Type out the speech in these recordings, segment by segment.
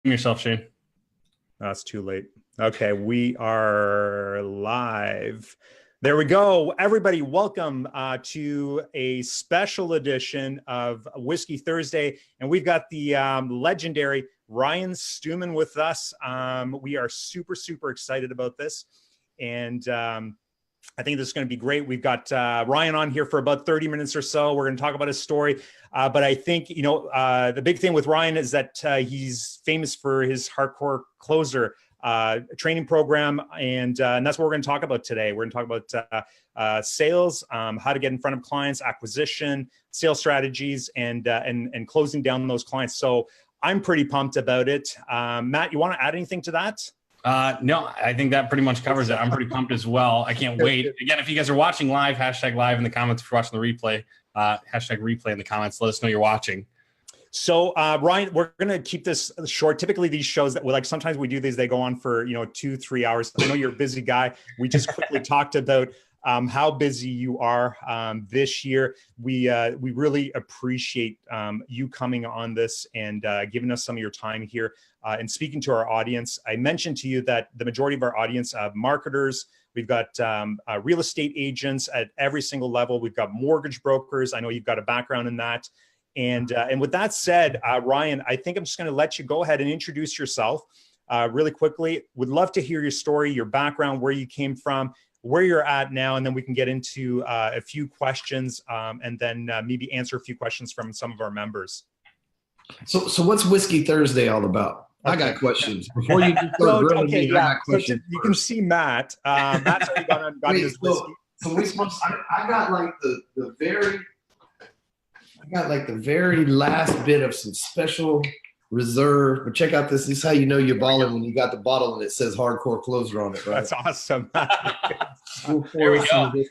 yourself, Shane. That's too late. Okay, we are live. There we go. Everybody, welcome to a special edition of Whiskey Thursday. And we've got the legendary Ryan Stewman with us. We are super excited about this. And I think this is going to be great. We've got Ryan on here for about 30 minutes or so. We're going to talk about his story. But I think, the big thing with Ryan is that he's famous for his hardcore closer training program. And that's what we're going to talk about today. We're going to talk about sales, how to get in front of clients, acquisition, sales strategies, and closing down those clients. So I'm pretty pumped about it. Matt, you want to add anything to that? No, I think that pretty much covers it. I'm pretty pumped as well. I can't wait. Again, if you guys are watching live, hashtag live in the comments. If you're watching the replay, hashtag replay in the comments. Let us know you're watching. So Ryan, we're going to keep this short. Typically these shows that sometimes we do these, they go on for, 2-3 hours. I know you're a busy guy. We just quickly talked about how busy you are this year. We really appreciate you coming on this and giving us some of your time here and speaking to our audience. I mentioned to you that the majority of our audience, marketers, we've got real estate agents at every single level. We've got mortgage brokers. I know you've got a background in that. And with that said, Ryan, I think I'm just going to let you go ahead and introduce yourself really quickly. Would love to hear your story, your background, where you came from, where you're at now, and then we can get into a few questions and then maybe answer a few questions from some of our members. So what's Whiskey Thursday all about? Okay. I got questions. Before you start grilling me, I got questions. You can see Matt. Matt's already got his whiskey. So I got like the very last bit of some special reserve, but check out this. This is how you know you're balling when you got the bottle and it says hardcore closer on it, right? That's awesome. There we go. We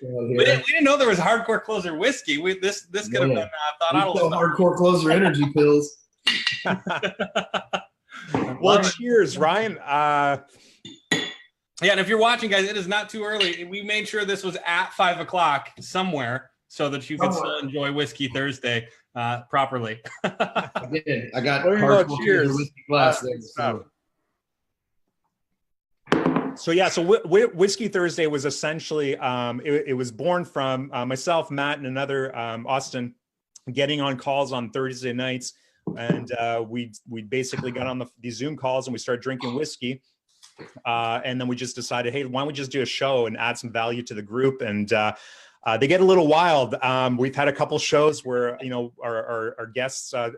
didn't know there was hardcore closer whiskey. This could have been thought out a little. Hardcore closer energy pills. Well, cheers, Ryan. Yeah, and if you're watching, guys, it is not too early. We made sure this was at 5 o'clock somewhere so that you could still enjoy Whiskey Thursday properly. I did. I got cheers. Whiskey glass there. So yeah, so Whiskey Thursday was essentially it was born from myself, Matt, and another Austin getting on calls on Thursday nights, and we basically got on these Zoom calls and we started drinking whiskey, and then we just decided, hey, why don't we just do a show and add some value to the group? And they get a little wild. We've had a couple shows where, our guests, at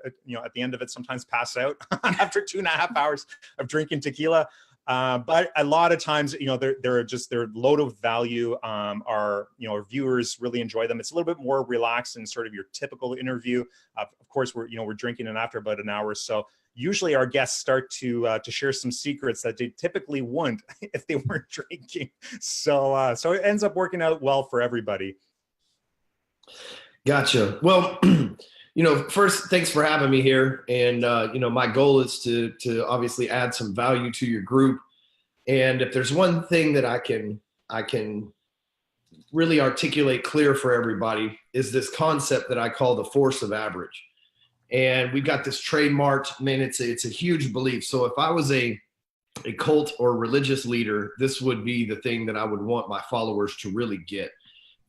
the end of it sometimes pass out after 2.5 hours of drinking tequila. But a lot of times, they're load of value. Our viewers really enjoy them. It's a little bit more relaxed than sort of your typical interview. Of course, we're drinking it after about an hour or so. Usually our guests start to share some secrets that they typically wouldn't if they weren't drinking. So it ends up working out well for everybody. Gotcha. Well, first, thanks for having me here. And, my goal is to obviously add some value to your group. And if there's one thing that I can really articulate clear for everybody is this concept that I call the force of average. And we've got this trademarked, man, it's a huge belief. So if I was a cult or religious leader, this would be the thing that I would want my followers to really get.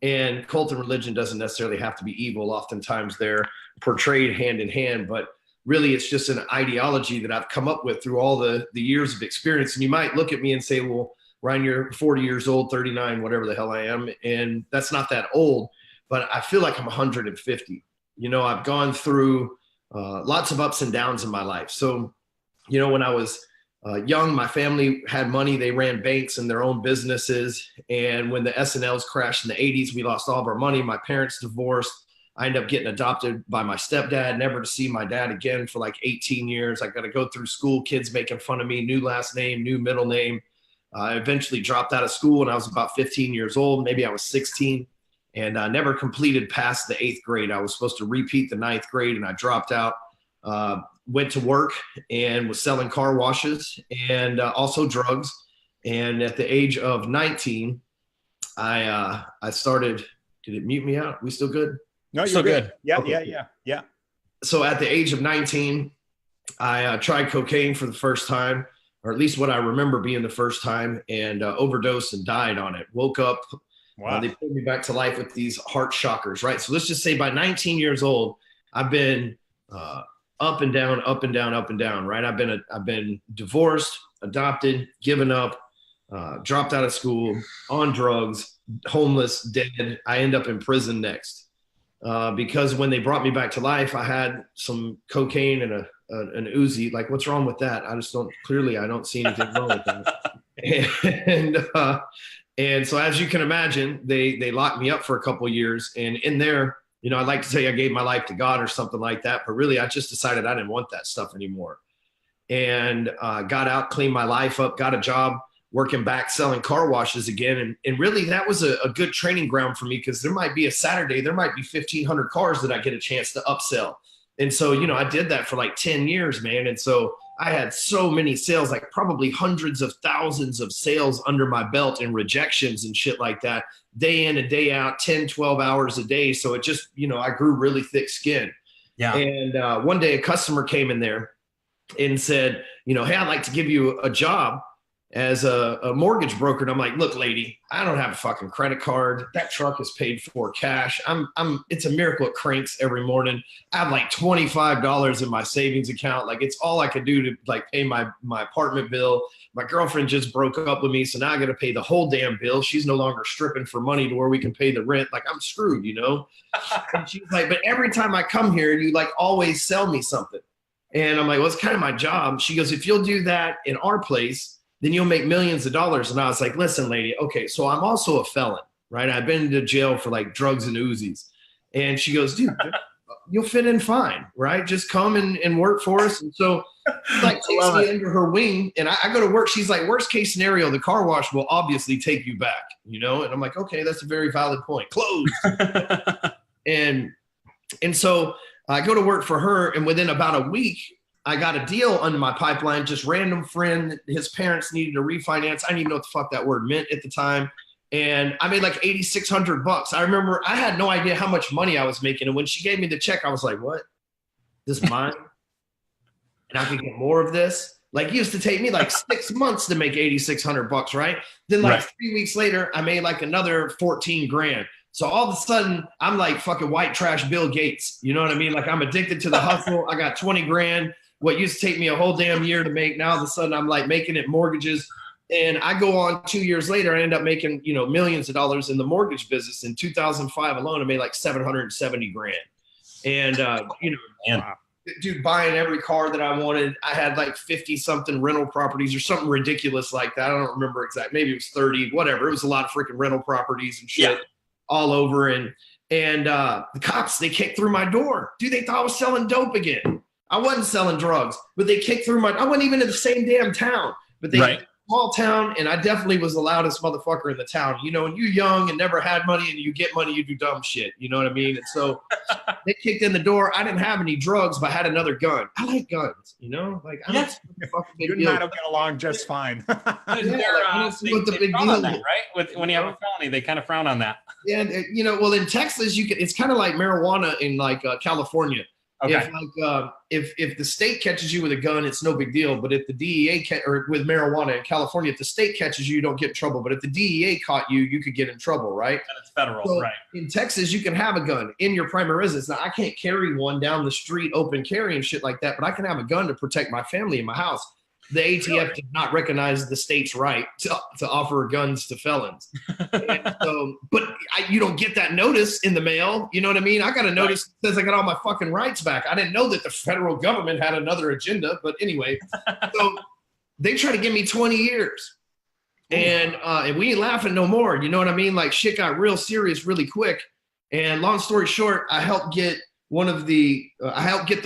And cult and religion doesn't necessarily have to be evil. Oftentimes they're portrayed hand in hand, but really it's just an ideology that I've come up with through all the years of experience. And you might look at me and say, well, Ryan, you're 40 years old, 39, whatever the hell I am. And that's not that old, but I feel like I'm 150. I've gone through lots of ups and downs in my life. So, when I was young, my family had money. They ran banks and their own businesses. And when the S&Ls crashed in the 80s, we lost all of our money. My parents divorced. I ended up getting adopted by my stepdad, never to see my dad again for like 18 years. I got to go through school, kids making fun of me, new last name, new middle name. I eventually dropped out of school when I was about 15 years old. Maybe I was 16. And I never completed past the 8th grade. I was supposed to repeat the 9th grade, and I dropped out. Went to work and was selling car washes and also drugs. And at the age of 19, I started. Did it mute me out? We still good? No, you're still good. Yeah, okay. Yeah. So at the age of 19, I tried cocaine for the first time, or at least what I remember being the first time, and overdosed and died on it. Woke up. Wow. They pulled me back to life with these heart shockers, right? So let's just say by 19 years old, I've been up and down, up and down, up and down, right? I've been divorced, adopted, given up, dropped out of school, on drugs, homeless, dead. I end up in prison next because when they brought me back to life, I had some cocaine and an Uzi. Like, what's wrong with that? I don't see anything wrong with that. And so, as you can imagine, they locked me up for a couple of years. And in there, you know, I'd like to say I gave my life to God or something like that, but really I just decided I didn't want that stuff anymore. And got out, cleaned my life up, got a job working back, selling car washes again. And really that was a good training ground for me, because there might be a Saturday, there might be 1,500 cars that I get a chance to upsell. And so, you know, I did that for like 10 years, man. And so I had so many sales, like probably hundreds of thousands of sales under my belt and rejections and shit like that, day in and day out, 10, 12 hours a day. So it just, you know, I grew really thick skin. Yeah. And one day a customer came in there and said, you know, hey, I'd like to give you a job as a mortgage broker. And I'm like, look, lady, I don't have a fucking credit card. That truck is paid for cash. It's a miracle it cranks every morning. I have like $25 in my savings account. Like, it's all I could do to like pay my apartment bill. My girlfriend just broke up with me, so now I got to pay the whole damn bill. She's no longer stripping for money to where we can pay the rent. Like, I'm screwed, you know? And she's like, but every time I come here, you like always sell me something. And I'm like, well, it's kind of my job. She goes, if you'll do that in our place, then you'll make millions of dollars. And I was like, listen, lady, okay, so I'm also a felon, right? I've been to jail for like drugs and Uzis. And she goes, dude, you'll fit in fine, right? Just come and work for us. And so she like takes me under her wing, and I go to work. She's like, worst case scenario, the car wash will obviously take you back, you know? And I'm like, okay, that's a very valid point. Closed. and so I go to work for her, and within about a week, I got a deal under my pipeline, just random friend. His parents needed to refinance. I didn't even know what the fuck that word meant at the time. And I made like $8,600. I remember I had no idea how much money I was making. And when she gave me the check, I was like, what? This is mine? And I could get more of this? Like, it used to take me like 6 months to make $8,600, right? Then like 3 weeks later, I made like another 14 grand. So all of a sudden, I'm like fucking white trash Bill Gates. You know what I mean? Like, I'm addicted to the hustle. I got 20 grand. What used to take me a whole damn year to make, now all of a sudden I'm like making it mortgages. And I go on 2 years later, I end up making, you know, millions of dollars in the mortgage business. In 2005 alone, I made like 770 grand. And, you know, dude, buying every car that I wanted. I had like 50 something rental properties or something ridiculous like that. I don't remember exactly. Maybe it was 30, whatever. It was a lot of freaking rental properties and shit all over. And the cops, they kicked through my door. Dude, they thought I was selling dope again. I wasn't selling drugs, but they kicked through I wasn't even in the same damn town, but they small town, and I definitely was the loudest motherfucker in the town. You know, when you're young and never had money and you get money, you do dumb shit. You know what I mean? And so they kicked in the door. I didn't have any drugs, but I had another gun. I like guns, you know? Like, I don't fucking big deal. You and Matt will get along just fine. They frown on that, right? When you have a felony, they kind of frown on that. Yeah, you know, well, in Texas, it's kind of like marijuana in like California. Okay. If the state catches you with a gun, it's no big deal. But if the DEA or with marijuana in California, if the state catches you, you don't get in trouble. But if the DEA caught you, you could get in trouble, right? And it's federal, so right? In Texas, you can have a gun in your primary residence. Now, I can't carry one down the street, open carry and shit like that, but I can have a gun to protect my family in my house. The ATF did not recognize the state's right to offer guns to felons. And so, but you don't get that notice in the mail. You know what I mean? I got a notice that says I got all my fucking rights back. I didn't know that the federal government had another agenda. But anyway, so they try to give me 20 years. And we ain't laughing no more. You know what I mean? Like, shit got real serious really quick. And long story short, I helped get the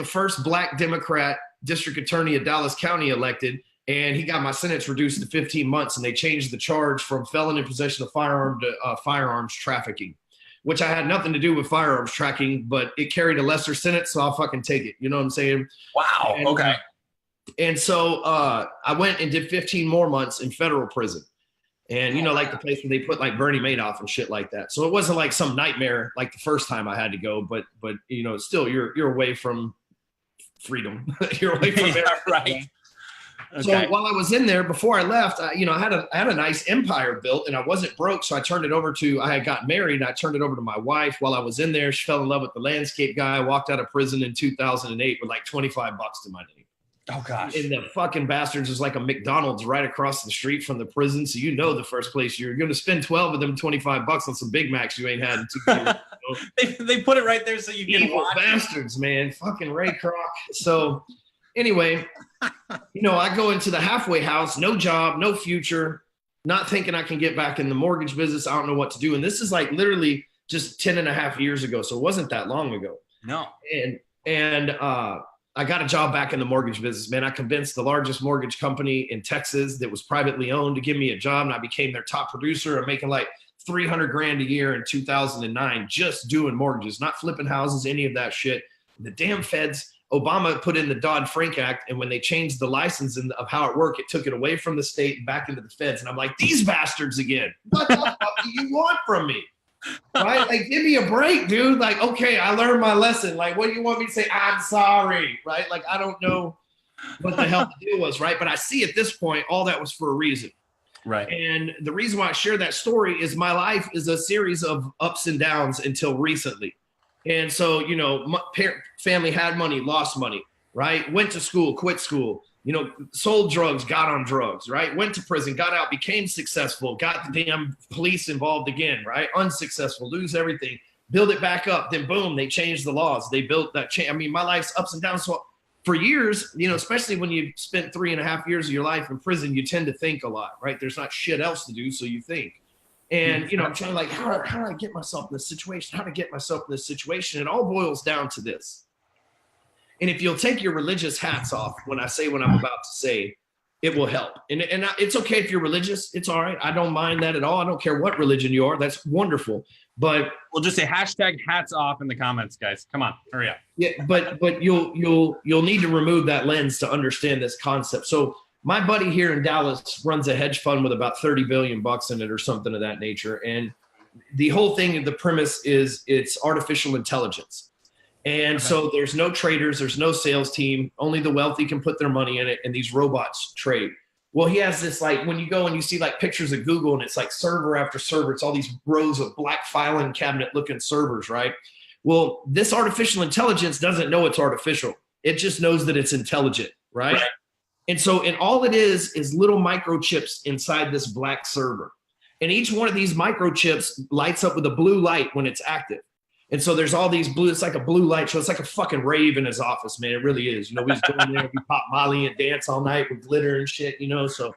first black Democrat district attorney of Dallas County elected, and he got my sentence reduced to 15 months, and they changed the charge from felon in possession of firearm to firearms trafficking, which I had nothing to do with firearms trafficking, but it carried a lesser sentence, so I'll fucking take it. You know what I'm saying? Wow. Okay. And so I went and did 15 more months in federal prison. And, you know, like the place where they put like Bernie Madoff and shit like that. So it wasn't like some nightmare like the first time I had to go, but you know, still you're away from freedom. You're away from everything. Right. Okay. So while I was in there, before I left, I had a nice empire built, and I wasn't broke. So I turned it over I had got married, and I turned it over to my wife while I was in there. She fell in love with the landscape guy. I walked out of prison in 2008 with like $25 to my name. Oh gosh. And the fucking bastards is like a McDonald's right across the street from the prison. So the first place you're going to spend 12 of them $25 on some Big Macs you ain't had in 2 years. They put it right there so you can watch. Bastards, man. Fucking Ray Kroc. So anyway, I go into the halfway house, no job, no future, not thinking I can get back in the mortgage business. I don't know what to do. And this is like literally just 10 and a half years ago. So it wasn't that long ago. No. And I got a job back in the mortgage business, man. I convinced the largest mortgage company in Texas that was privately owned to give me a job, and I became their top producer. I'm making like $300,000 a year in 2009 just doing mortgages, not flipping houses, any of that shit. The damn feds, Obama put in the Dodd-Frank Act, and when they changed the license of how it worked, it took it away from the state and back into the feds. And I'm like, these bastards again. What the fuck do you want from me? Right? Like, give me a break, dude. Like, okay, I learned my lesson. Like, what do you want me to say? I'm sorry, right? Like, I don't know what the hell the deal was, right? But I see at this point, all that was for a reason. Right. And the reason why I share that story is my life is a series of ups and downs until recently. And so, family had money, lost money, right? Went to school, quit school, sold drugs, got on drugs, right? Went to prison, got out, became successful, got the damn police involved again, right? Unsuccessful, lose everything, build it back up. Then boom, they changed the laws. They built that change. I mean, my life's ups and downs. So for years, especially when you spent 3.5 years of your life in prison, you tend to think a lot, right? There's not shit else to do, so you think. And, I'm trying to like, how do I get myself in this situation? How to get myself in this situation? It all boils down to this. And if you'll take your religious hats off when I say what I'm about to say, it will help. And it's okay if you're religious. It's all right. I don't mind that at all. I don't care what religion you are. That's wonderful. But we'll just say hashtag hats off in the comments, guys. Come on, hurry up. Yeah, but you'll need to remove that lens to understand this concept. So my buddy here in Dallas runs a hedge fund with about $30 billion in it or something of that nature. And the whole thing, the premise is it's artificial intelligence. And so there's no traders, there's no sales team, only the wealthy can put their money in it, and these robots trade. Well, he has this, like, when you go and you see like pictures of Google and it's like server after server, it's all these rows of black filing cabinet looking servers, right? Well, this artificial intelligence doesn't know it's artificial. It just knows that it's intelligent, right? And so, and all it is little microchips inside this black server. And each one of these microchips lights up with a blue light when it's active. And so there's all these blue, it's like a blue light show. It's like a fucking rave in his office, man. It really is. We just go in there, we pop Molly and dance all night with glitter and shit, so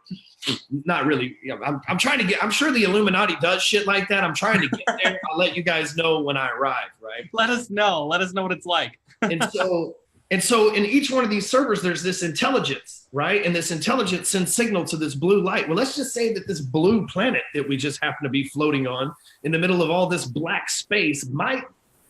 not really. I'm trying to I'm sure the Illuminati does shit like that. I'm trying to get there. I'll let you guys know when I arrive, right? Let us know what it's like. And so in each one of these servers, there's this intelligence, right? And this intelligence sends signal to this blue light. Well, let's just say that this blue planet that we just happen to be floating on in the middle of all this black space might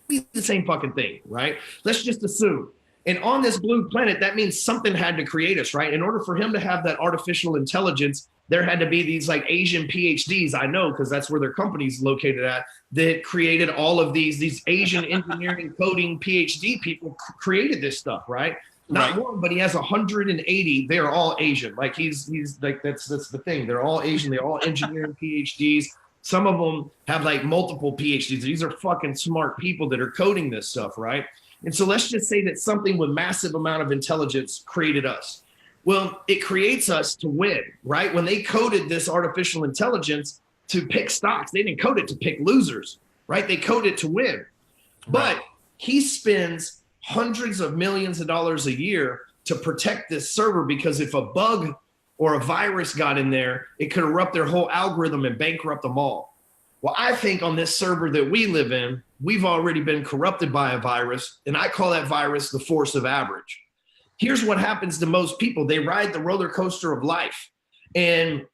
be the same fucking thing, right? Let's just assume. And on this blue planet, that means something had to create us, right? In order for him to have that artificial intelligence, there had to be these like Asian PhDs, I know, because that's where their company's located at, that created all of these Asian engineering coding PhD people created this stuff, right? Not one, but he has 180. They're all Asian. Like he's like, that's the thing. They're all Asian. They're all engineering PhDs. Some of them have like multiple PhDs. These are fucking smart people that are coding this stuff, right? And so let's just say that something with massive amount of intelligence created us. Well, it creates us to win, right? When they coded this artificial intelligence to pick stocks, they didn't code it to pick losers, right? They coded it to win. But he spends hundreds of millions of dollars a year to protect this server, because if a bug or a virus got in there, it could erupt their whole algorithm and bankrupt them all. Well, I think on this server that we live in, we've already been corrupted by a virus, and I call that virus the force of average. Here's what happens to most people. They ride the roller coaster of life, and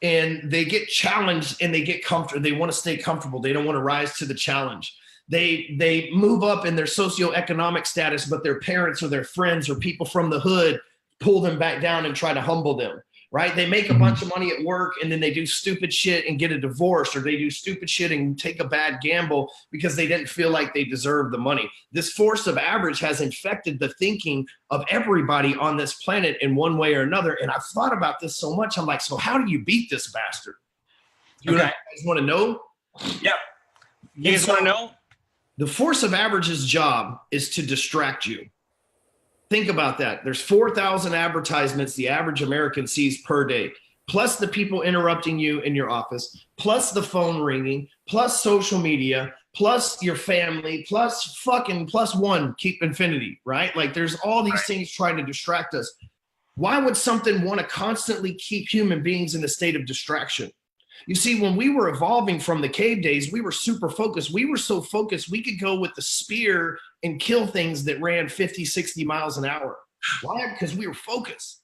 they get challenged and they get comfortable. They want to stay comfortable. They don't want to rise to the challenge. They move up in their socioeconomic status, but their parents or their friends or people from the hood pull them back down and try to humble them, right? They make a bunch of money at work and then they do stupid shit and get a divorce, or they do stupid shit and take a bad gamble because they didn't feel like they deserved the money. This force of average has infected the thinking of everybody on this planet in one way or another. And I've thought about this so much. I'm like, so how do you beat this bastard? You guys want to know? Yep. You guys want to know? The force of average's job is to distract you. Think about that. There's 4,000 advertisements the average American sees per day, plus the people interrupting you in your office, plus the phone ringing, plus social media, plus your family, plus one, keep infinity, right? Like there's all these things trying to distract us. Why would something want to constantly keep human beings in a state of distraction? You see, when we were evolving from the cave days, we were super focused. We were so focused, we could go with the spear and kill things that ran 50, 60 miles an hour. Why? Because we were focused,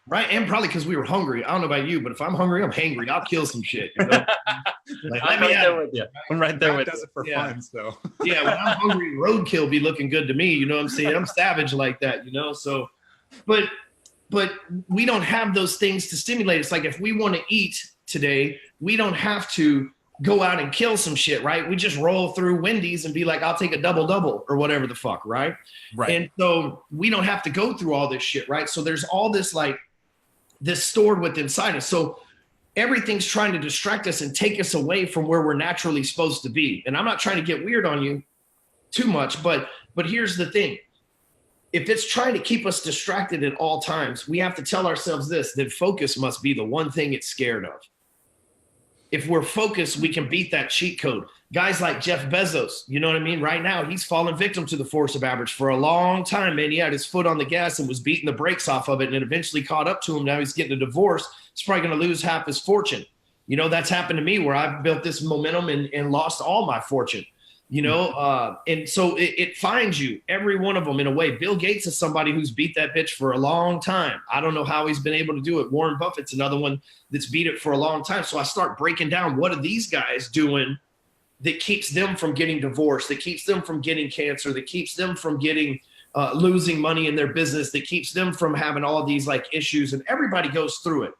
right? And probably because we were hungry. I don't know about you, but if I'm hungry, I'm hangry. I'll kill some shit. You know? Like, I'm right there with you. I'm right there with you. Does it for fun, so. Yeah, when I'm hungry, roadkill be looking good to me. You know what I'm saying? I'm savage like that, you know? So, but we don't have those things to stimulate. It's like if we want to eat today, we don't have to go out and kill some shit, right? We just roll through Wendy's and be like, I'll take a double or whatever the fuck, right? Right. And so we don't have to go through all this shit, right? So there's all this like this stored within inside us. So everything's trying to distract us and take us away from where we're naturally supposed to be. And I'm not trying to get weird on you too much, but here's the thing. If it's trying to keep us distracted at all times, we have to tell ourselves this, that focus must be the one thing it's scared of. If we're focused, we can beat that cheat code. Guys like Jeff Bezos, you know what I mean? Right now, he's fallen victim to the force of average for a long time, man. He had his foot on the gas and was beating the brakes off of it, and it eventually caught up to him. Now he's getting a divorce. He's probably going to lose half his fortune. You know, that's happened to me where I've built this momentum and lost all my fortune. You know, and so it finds you, every one of them in a way. Bill Gates is somebody who's beat that bitch for a long time. I don't know how he's been able to do it. Warren Buffett's another one that's beat it for a long time. So I start breaking down, what are these guys doing that keeps them from getting divorced, that keeps them from getting cancer, that keeps them from getting losing money in their business, that keeps them from having all these like issues. And everybody goes through it.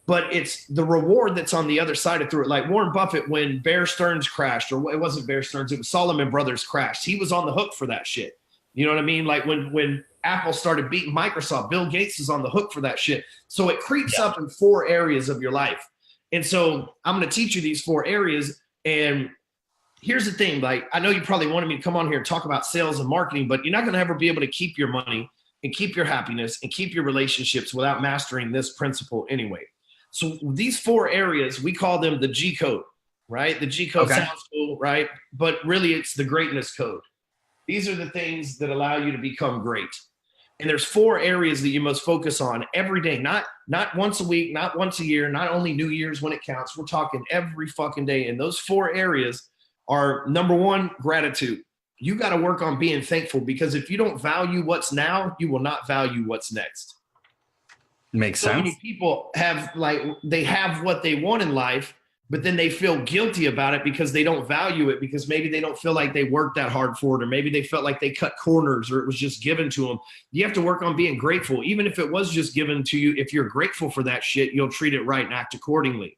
But it's the reward that's on the other side of through it. Like Warren Buffett, when Bear Stearns crashed, or it wasn't Bear Stearns, it was Salomon Brothers crashed. He was on the hook for that shit. You know what I mean? Like when Apple started beating Microsoft, Bill Gates is on the hook for that shit. So it creeps up in 4 areas of your life. And so I'm going to teach you these 4 areas. And here's the thing, like, I know you probably wanted me to come on here and talk about sales and marketing, but you're not going to ever be able to keep your money and keep your happiness and keep your relationships without mastering this principle anyway. So these 4 areas, we call them the G code, right? The G code sounds cool, right? But really it's the greatness code. These are the things that allow you to become great. And there's 4 areas that you must focus on every day, not once a week, not once a year, not only New Year's when it counts. We're talking every fucking day. And those 4 areas are, number 1, gratitude. You got to work on being thankful, because if you don't value what's now, you will not value what's next. Makes sense. So many people have they have what they want in life, but then they feel guilty about it because they don't value it, because maybe they don't feel like they worked that hard for it, or maybe they felt like they cut corners, or it was just given to them. You have to work on being grateful. Even if it was just given to you, if you're grateful for that shit, you'll treat it right and act accordingly.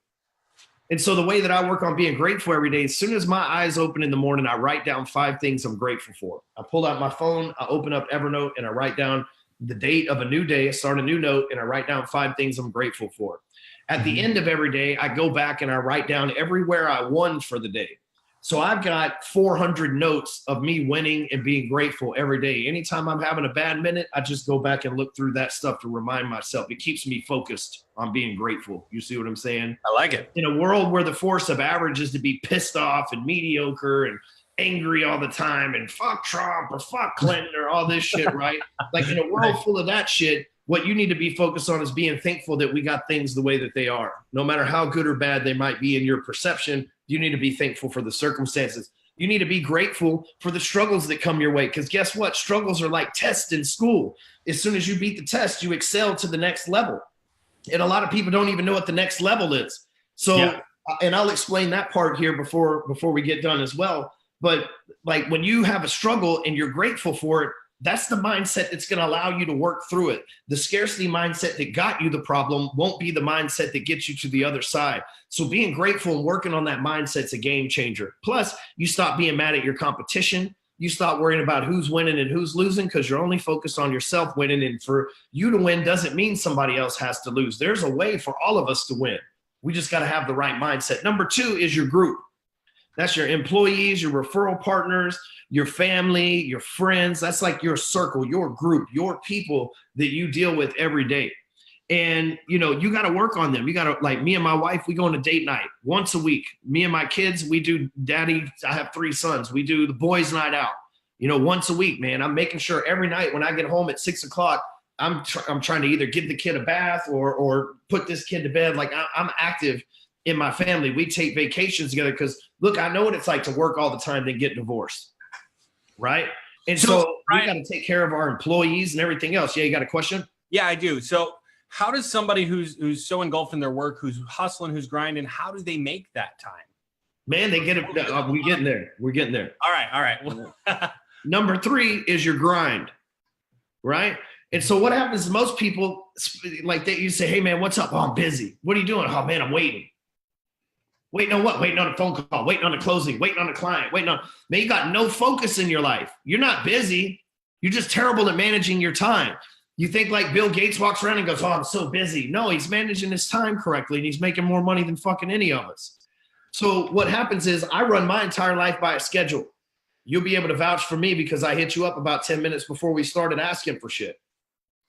And so the way that I work on being grateful every day, as soon as my eyes open in the morning, I write down 5 things I'm grateful for. I pull out my phone, I open up Evernote, and I write down the date of a new day, I start a new note, and I write down 5 things I'm grateful for. At the end of every day, I go back and I write down everywhere I won for the day. So I've got 400 notes of me winning and being grateful every day. Anytime I'm having a bad minute, I just go back and look through that stuff to remind myself. It keeps me focused on being grateful. You see what I'm saying? I like it. In a world where the force of average is to be pissed off and mediocre and angry all the time and fuck Trump or fuck Clinton or all this shit, right? Like in a world full of that shit, what you need to be focused on is being thankful that we got things the way that they are. No matter how good or bad they might be in your perception, you need to be thankful for the circumstances. You need to be grateful for the struggles that come your way, because guess what? Struggles are like tests in school. As soon as you beat the test, you excel to the next level. And a lot of people don't even know what the next level is. So, and I'll explain that part here before we get done as well. But like when you have a struggle and you're grateful for it, That's the mindset that's going to allow you to work through it. The scarcity mindset that got you the problem won't be the mindset that gets you to the other side. So being grateful and working on that mindset's a game changer. Plus, you stop being mad at your competition. You stop worrying about who's winning and who's losing because you're only focused on yourself winning. And for you to win doesn't mean somebody else has to lose. There's a way for all of us to win. We just got to have the right mindset. Number 2 is your group. That's your employees, your referral partners, your family, your friends. That's like your circle, your group, your people that you deal with every day. And, you know, you got to work on them. You got to, like me and my wife, we go on a date night once a week. Me and my kids, we do I have 3 sons. We do the boys' night out, you know, once a week, man. I'm making sure every night when I get home at 6 o'clock, I'm trying to either give the kid a bath or put this kid to bed. Like I'm active in my family. We take vacations together because, look, I know what it's like to work all the time, then get divorced, right? And so we got to take care of our employees and everything else. Yeah, you got a question? Yeah, I do. So how does somebody who's so engulfed in their work, who's hustling, who's grinding, how do they make that time? Man, they get it. We're getting there. We're getting there. All right. Number 3 is your grind, right? And so what happens is most people, like that, you say, hey, man, what's up? Oh, I'm busy. What are you doing? Oh, man, I'm waiting. Waiting on what? Waiting on a phone call, waiting on a closing, waiting on a client, man, you got no focus in your life. You're not busy. You're just terrible at managing your time. You think like Bill Gates walks around and goes, oh, I'm so busy. No, he's managing his time correctly and he's making more money than fucking any of us. So what happens is I run my entire life by a schedule. You'll be able to vouch for me because I hit you up about 10 minutes before we started asking for shit.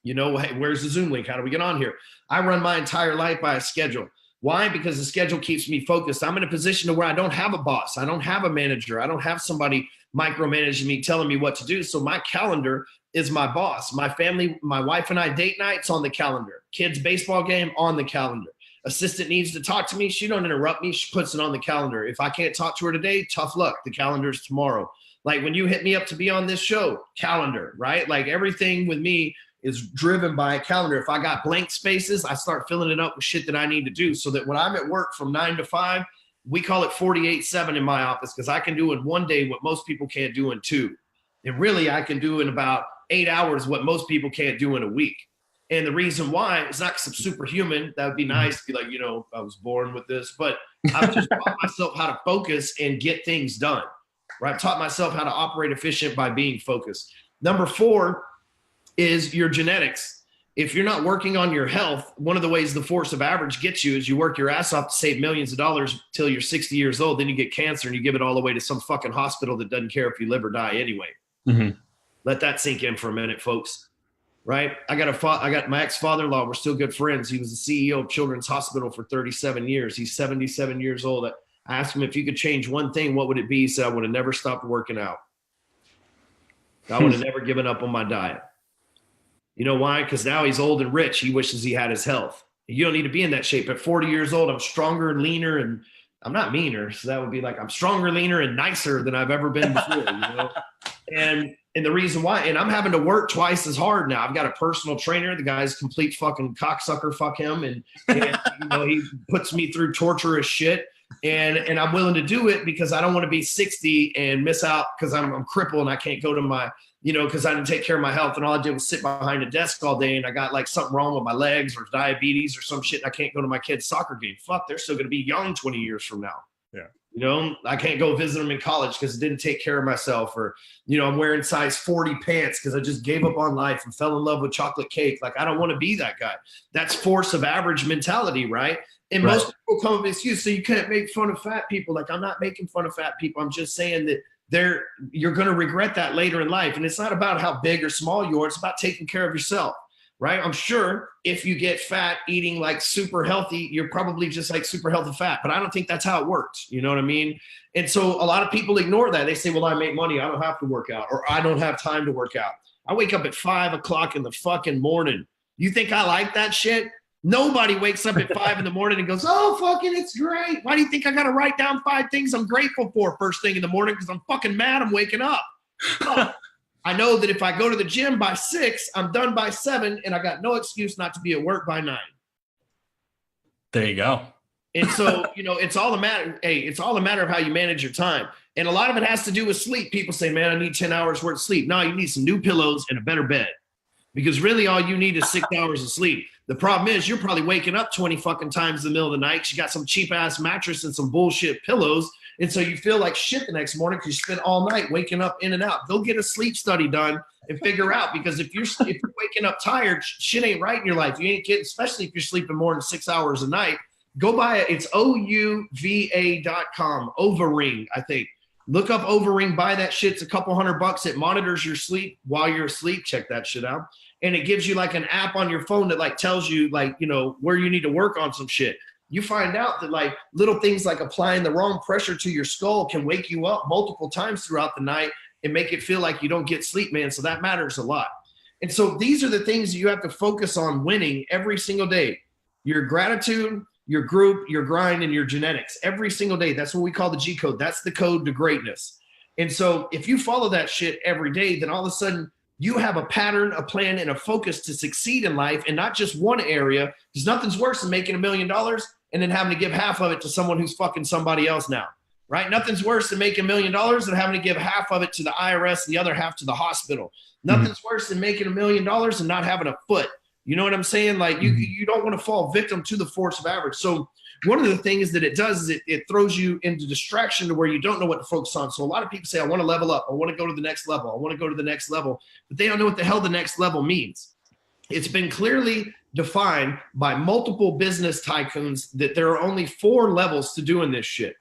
You know, hey, where's the Zoom link? How do we get on here? I run my entire life by a schedule. Why? Because the schedule keeps me focused. I'm in a position to where I don't have a boss. I don't have a manager. I don't have somebody micromanaging me, telling me what to do. So my calendar is my boss. My family, my wife and I date nights on the calendar. Kids baseball game on the calendar. Assistant needs to talk to me. She don't interrupt me. She puts it on the calendar. If I can't talk to her today, tough luck. The calendar's tomorrow. Like when you hit me up to be on this show, calendar, right? Like everything with me is driven by a calendar. If I got blank spaces, I start filling it up with shit that I need to do so that when I'm at work from 9 to 5, we call it 48/7 in my office because I can do in one day what most people can't do in 2. And really, I can do in about 8 hours what most people can't do in a week. And the reason why is not because I'm superhuman. That would be nice to be like, you know, I was born with this. But I've just taught myself how to focus and get things done. Right? I've taught myself how to operate efficient by being focused. Number 4 is your genetics. If you're not working on your health, one of the ways the force of average gets you is you work your ass off to save millions of dollars till you're 60 years old. Then you get cancer and you give it all away to some fucking hospital that doesn't care if you live or die anyway. Mm-hmm. Let that sink in for a minute, folks. Right? I got my ex-father-in-law. We're still good friends. He was the CEO of Children's Hospital for 37 years. He's 77 years old. I asked him if you could change one thing, what would it be? He said, I would have never stopped working out. I would have never given up on my diet. You know why? Because now he's old and rich. He wishes he had his health. You don't need to be in that shape. At 40 years old, I'm stronger and leaner, and I'm not meaner. So that would be like I'm stronger, leaner, and nicer than I've ever been before. You know? And the reason why, and I'm having to work twice as hard now. I've got a personal trainer. The guy's complete fucking cocksucker. Fuck him. And you know, he puts me through torturous shit. And I'm willing to do it because I don't want to be 60 and miss out because I'm crippled and I can't go to my, you know, because I didn't take care of my health and all I did was sit behind a desk all day and I got like something wrong with my legs or diabetes or some shit and I can't go to my kid's soccer game. Fuck, they're still going to be young 20 years from now. Yeah. You know, I can't go visit them in college because I didn't take care of myself, or, you know, I'm wearing size 40 pants because I just gave up on life and fell in love with chocolate cake. Like, I don't want to be that guy. That's force of average mentality, right? And most people come up with excuse, so you can't make fun of fat people. Like, I'm not making fun of fat people. I'm just saying that you're going to regret that later in life. And it's not about how big or small you are. It's about taking care of yourself. Right? I'm sure if you get fat eating like super healthy, you're probably just like super healthy fat, but I don't think that's how it works. You know what I mean? And so a lot of people ignore that. They say, well, I make money. I don't have to work out, or I don't have time to work out. I wake up at 5 o'clock in the fucking morning. You think I like that shit? Nobody wakes up at 5 in the morning and goes, oh, fucking, it's great. Why do you think I got to write down 5 things I'm grateful for first thing in the morning? Because I'm fucking mad I'm waking up. I know that if I go to the gym by 6, I'm done by 7, and I got no excuse not to be at work by 9. There you go. And so, you know, it's all a matter. Hey, it's all a matter of how you manage your time. And a lot of it has to do with sleep. People say, man, I need 10 hours worth of sleep. No, you need some new pillows and a better bed. Because really all you need is 6 hours of sleep. The problem is you're probably waking up 20 fucking times in the middle of the night. You got some cheap ass mattress and some bullshit pillows. And so you feel like shit the next morning because you spent all night waking up in and out. Go get a sleep study done and figure out, because if you're waking up tired, shit ain't right in your life. You ain't getting, especially if you're sleeping more than 6 hours a night. Go buy it. It's OUVA.com. Overring, I think. Look up Overring, buy that shit. It's a couple $100. It monitors your sleep while you're asleep. Check that shit out. And it gives you like an app on your phone that like tells you like, you know, where you need to work on some shit. You find out that like little things like applying the wrong pressure to your skull can wake you up multiple times throughout the night and make it feel like you don't get sleep, man. So that matters a lot. And so these are the things you have to focus on winning every single day. Your gratitude, your group, your grind, and your genetics every single day. That's what we call the G code. That's the code to greatness. And so if you follow that shit every day, then all of a sudden you have a pattern, a plan, and a focus to succeed in life, and not just one area, because nothing's worse than making $1 million and then having to give half of it to someone who's fucking somebody else now, right? Nothing's worse than making $1 million and having to give half of it to the IRS and the other half to the hospital. Nothing's worse than making $1 million and not having a foot. You know what I'm saying? Like you don't want to fall victim to the force of average. So one of the things that it does is it throws you into distraction to where you don't know what to focus on. So a lot of people say, I want to level up. I want to go to the next level. I want to go to the next level, but they don't know what the hell the next level means. It's been clearly defined by multiple business tycoons that there are only 4 levels to doing this shit.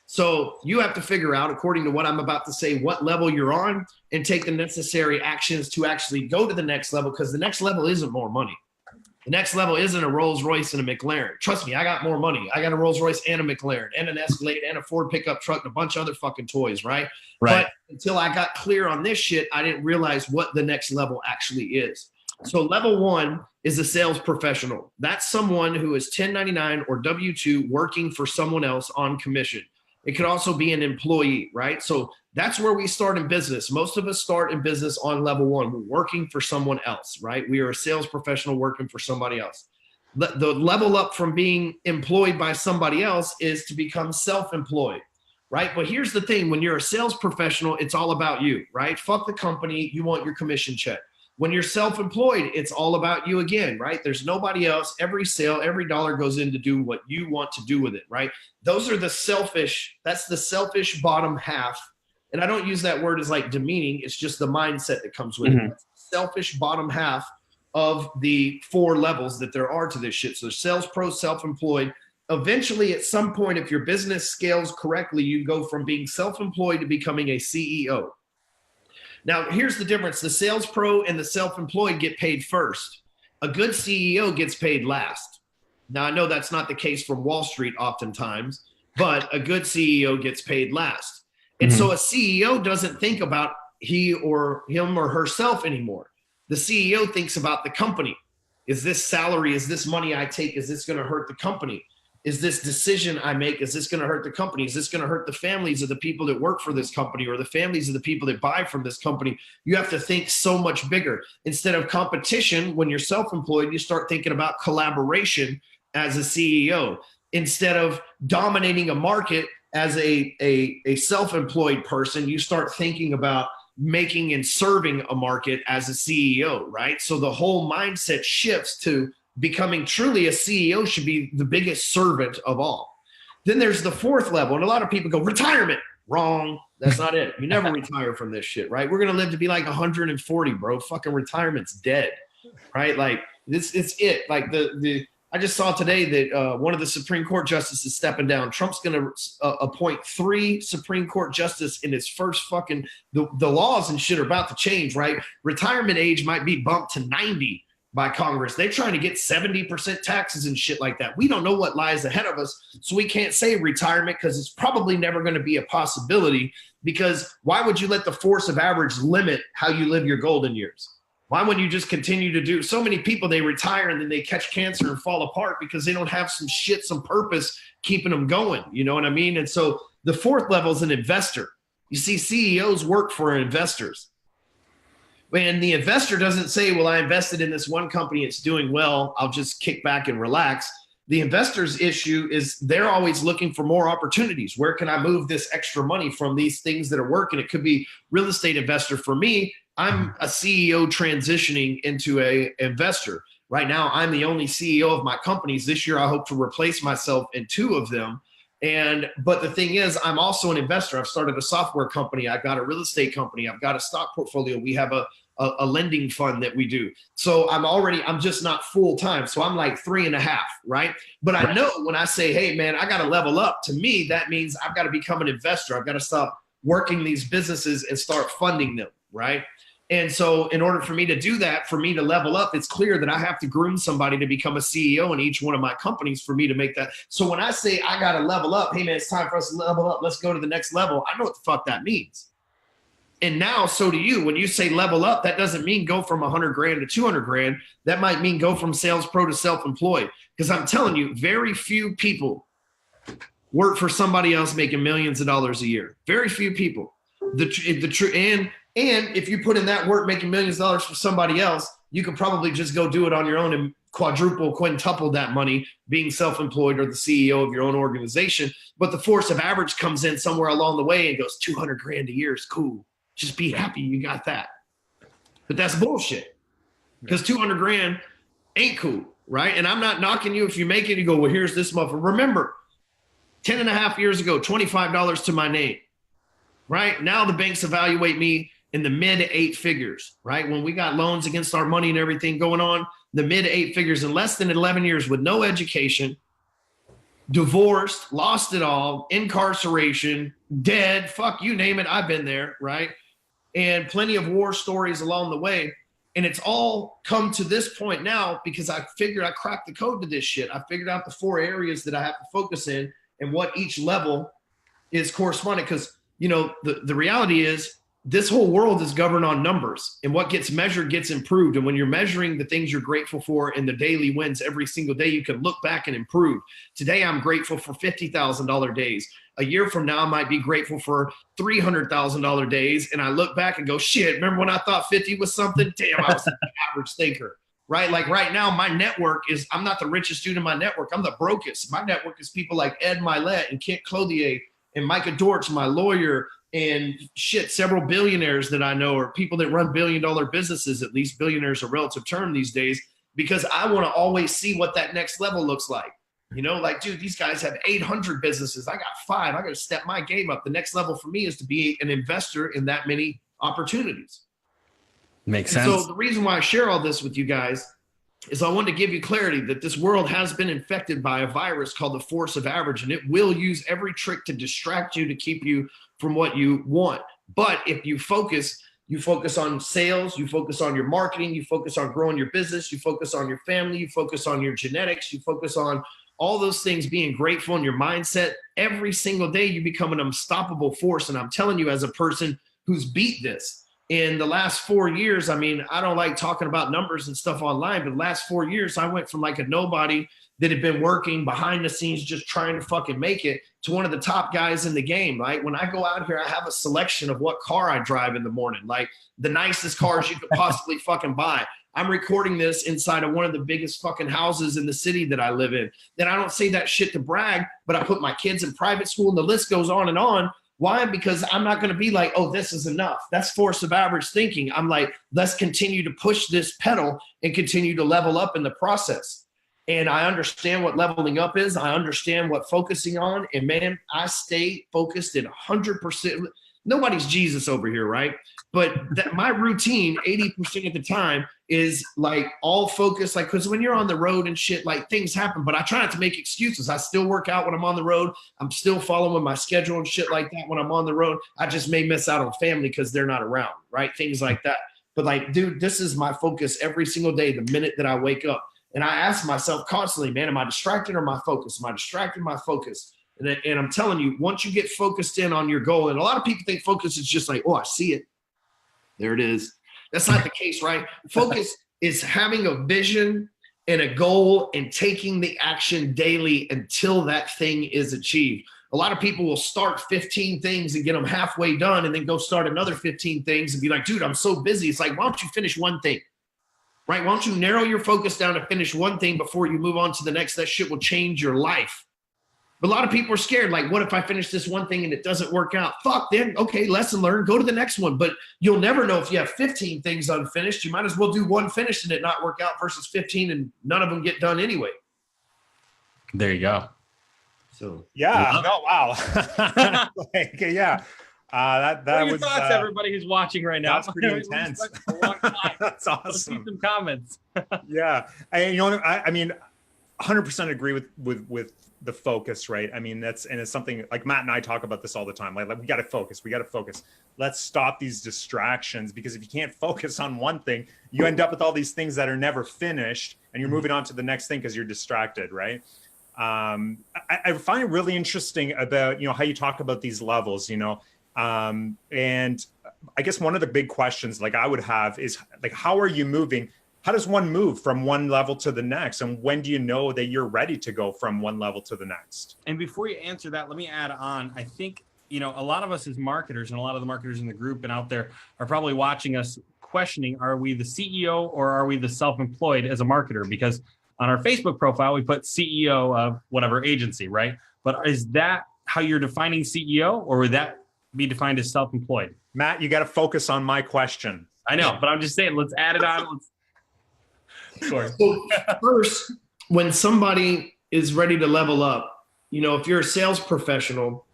So you have to figure out, according to what I'm about to say, what level you're on and take the necessary actions to actually go to the next level, because the next level isn't more money. The next level isn't a Rolls Royce and a McLaren. Trust me, I got more money. I got a Rolls Royce and a McLaren and an Escalade and a Ford pickup truck and a bunch of other fucking toys, right? But until I got clear on this shit, I didn't realize what the next level actually is. So level 1 is a sales professional. That's someone who is 1099 or W-2 working for someone else on commission. It could also be an employee, right? So that's where we start in business. Most of us start in business on level 1. We're working for someone else, right? We are a sales professional working for somebody else. The level up from being employed by somebody else is to become self-employed, right? But here's the thing. When you're a sales professional, it's all about you, right? Fuck the company. You want your commission check. When you're self-employed, it's all about you again, right? There's nobody else. Every sale, every dollar goes in to do what you want to do with it, right? Those are the selfish, that's the selfish bottom half. And I don't use that word as like demeaning. It's just the mindset that comes with it. That's the selfish bottom half of the 4 levels that there are to this shit. So sales pro, self-employed. Eventually, at some point, if your business scales correctly, you go from being self-employed to becoming a CEO. Now, here's the difference. The sales pro and the self-employed get paid first. A good CEO gets paid last. Now, I know that's not the case from Wall Street oftentimes, but a good CEO gets paid last. And so a CEO doesn't think about him or herself anymore. The CEO thinks about the company. Is this salary, is this money I take, is this going to hurt the company? Is this decision I make, is this going to hurt the company? Is this going to hurt the families of the people that work for this company or the families of the people that buy from this company? You have to think so much bigger. Instead of competition, when you're self-employed, you start thinking about collaboration as a CEO. Instead of dominating a market as a self-employed person, you start thinking about making and serving a market as a CEO, right? So the whole mindset shifts to becoming truly a CEO should be the biggest servant of all. Then there's the 4th level. And a lot of people go, retirement. Wrong. That's not it. You never retire from this shit, right? We're going to live to be like 140, bro. Fucking retirement's dead, right? Like it's it. Like I just saw today that one of the Supreme Court justices is stepping down. Trump's going to appoint 3 Supreme Court justices in his first fucking, the laws and shit are about to change, right? Retirement age might be bumped to 90 by Congress. They're trying to get 70% taxes and shit like that. We don't know what lies ahead of us, so we can't say retirement because it's probably never going to be a possibility, because why would you let the force of average limit how you live your golden years? Why wouldn't you just continue to do? So many people, they retire and then they catch cancer and fall apart because they don't have some shit, some purpose keeping them going. You know what I mean? And so the 4th level is an investor. You see, CEOs work for investors. When the investor doesn't say, well, I invested in this one company, it's doing well, I'll just kick back and relax. The investor's issue is they're always looking for more opportunities. Where can I move this extra money from these things that are working? It could be real estate investor. For me, I'm a CEO transitioning into a investor. Right now, I'm the only CEO of my companies. This year, I hope to replace myself in 2 of them. But the thing is, I'm also an investor. I've started a software company. I've got a real estate company. I've got a stock portfolio. We have a lending fund that we do. So I'm just not full time. So I'm like 3.5, right? But I know when I say, hey man, I got to level up, to me, that means I've got to become an investor. I've got to stop working these businesses and start funding them, right? And so in order for me to do that, for me to level up, it's clear that I have to groom somebody to become a CEO in each one of my companies for me to make that. So when I say I got to level up, hey man, it's time for us to level up. Let's go to the next level. I know what the fuck that means. And now, so do you. When you say level up, that doesn't mean go from 100 grand to 200 grand. That might mean go from sales pro to self-employed. Because I'm telling you, very few people work for somebody else making millions of dollars a year. Very few people. And if you put in that work making millions of dollars for somebody else, you could probably just go do it on your own and quintuple that money being self-employed or the CEO of your own organization. But the force of average comes in somewhere along the way and goes, 200 grand a year is cool. Just be happy you got that. But that's bullshit, because 200 grand ain't cool, right? And I'm not knocking you if you make it. You go, well, here's this motherfucker. Remember, 10.5 years ago, $25 to my name, right? Now the banks evaluate me in the mid 8 figures, right? When we got loans against our money and everything going on, the mid 8 figures in less than 11 years with no education, divorced, lost it all, incarceration, dead, fuck you name it, I've been there, right? And plenty of war stories along the way. And it's all come to this point now because I figured I cracked the code to this shit. I figured out the 4 areas that I have to focus in and what each level is corresponding. Because, you know, the reality is this whole world is governed on numbers, and what gets measured gets improved. And when you're measuring the things you're grateful for and the daily wins every single day, you can look back and improve. Today, I'm grateful for $50,000 days. A year from now, I might be grateful for $300,000 days. And I look back and go, shit, remember when I thought 50 was something? Damn, I was an average thinker, right? Like right now, my network is, I'm not the richest dude in my network. I'm the brokest. My network is people like Ed Milet and Kent Clothier and Micah Dortch, my lawyer, and shit, several billionaires that I know, or people that run billion-dollar businesses. At least billionaires are a relative term these days, because I want to always see what that next level looks like. You know, like, dude, these guys have 800 businesses. I got 5. I got to step my game up. The next level for me is to be an investor in that many opportunities. Makes sense. So the reason why I share all this with you guys is I want to give you clarity that this world has been infected by a virus called the force of average, and it will use every trick to distract you, to keep you from what you want. But if you focus on sales, you focus on your marketing, you focus on growing your business, you focus on your family, you focus on your genetics, you focus on all those things, being grateful in your mindset, every single day you become an unstoppable force. And I'm telling you, as a person who's beat this in the last 4 years, I mean, I don't like talking about numbers and stuff online, but the last 4 years, I went from like a nobody that had been working behind the scenes, just trying to fucking make it, to one of the top guys in the game, right? When I go out here, I have a selection of what car I drive in the morning, like the nicest cars you could possibly fucking buy. I'm recording this inside of one of the biggest fucking houses in the city that I live in. Then I don't say that shit to brag, but I put my kids in private school, and the list goes on and on. Why? Because I'm not going to be like, oh, this is enough. That's force of average thinking. I'm like, let's continue to push this pedal and continue to level up in the process. And I understand what leveling up is. I understand what focusing on. And man, I stay focused at 100%. Nobody's Jesus over here, right? But my routine 80% of the time is like all focused, like, because when you're on the road and shit, like things happen, but I try not to make excuses. I still work out when I'm on the road. I'm still following my schedule and shit like that when I'm on the road. I just may miss out on family because they're not around, right? Things like that. But like, dude, this is my focus every single day, the minute that I wake up. And I ask myself constantly, man, am I distracted or am I focused? Am I distracted or am I focused? And I'm telling you, once you get focused in on your goal, and a lot of people think focus is just like, oh, I see it. There it is. That's not the case, right? Focus is having a vision and a goal and taking the action daily until that thing is achieved. A lot of people will start 15 things and get them halfway done and then go start another 15 things and be like, dude, I'm so busy. It's like, why don't you finish one thing? right? Why don't you narrow your focus down to finish one thing before you move on to the next? That shit will change your life. But a lot of people are scared. Like, what if I finish this one thing and it doesn't work out? Fuck, then, okay, lesson learned, go to the next one. But you'll never know if you have 15 things unfinished. You might as well do one finished and it not work out versus 15 and none of them get done anyway. There you go. So, yeah, no, wow. Like, yeah. That what are your was thoughts, everybody who's watching right now. That's pretty intense. A long time. That's Let's awesome. see some comments. Yeah, and you know, I mean, 100% agree with the focus, right? I mean, it's something like Matt and I talk about this all the time. Like we got to focus. Let's stop these distractions, because if you can't focus on one thing, you end up with all these things that are never finished, and you're moving on to the next thing because you're distracted, right? I find it really interesting about, you know, how you talk about these levels, you know, and I guess one of the big questions like I would have is like, how are you moving? How does one move from one level to the next? And when do you know that you're ready to go from one level to the next? And before you answer that, let me add on. I think, you know, a lot of us as marketers and a lot of the marketers in the group and out there are probably watching us questioning, are we the CEO or are we the self-employed as a marketer? Because on our Facebook profile, we put CEO of whatever agency, right? But is that how you're defining CEO, or would that be defined as self-employed? Matt, you got to focus on my question. I know, but I'm just saying, let's add it on. Sorry. So first, when somebody is ready to level up, you know, if you're a sales professional,